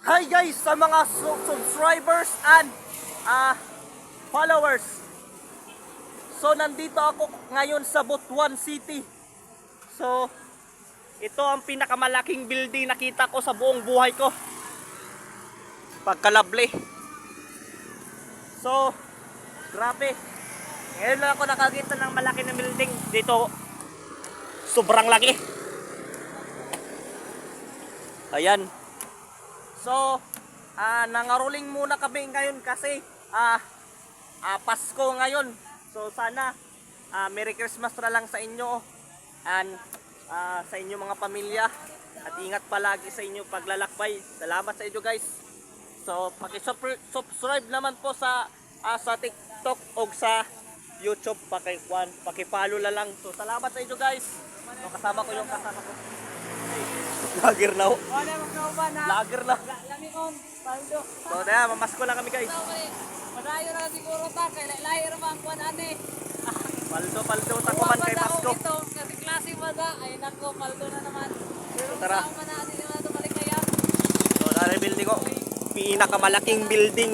Hi guys sa mga subscribers and followers. So nandito ako ngayon sa Butuan City. So ito ang pinakamalaking building nakita ko sa buong buhay ko. Pagkalabli. So grabe. Ngayon lang ako nakakita ng malaki na building dito. Sobrang laki. Ayan. So, nangaruling muna kami ngayon kasi Pasko ngayon. So, sana Merry Christmas na lang sa inyo and sa inyo mga pamilya. At ingat palagi sa inyo paglalakbay. Salamat sa inyo guys. So, paki-subscribe naman po sa TikTok o sa YouTube. Paki-follow na lang. So, salamat sa inyo guys. So, kasama ko yung kasama ko. Lager na ho. Lager na. So, dahil mamasko lang kami guys. Madayo na siguro ta kay lahi ra man kuan ani. Paldo tako man kay Pasko. Ito kasi klase mada ay nako paldo na naman. Pero tara. sa man natin naman tumalik kaya. So, dahil building ko. Pinakamalaking building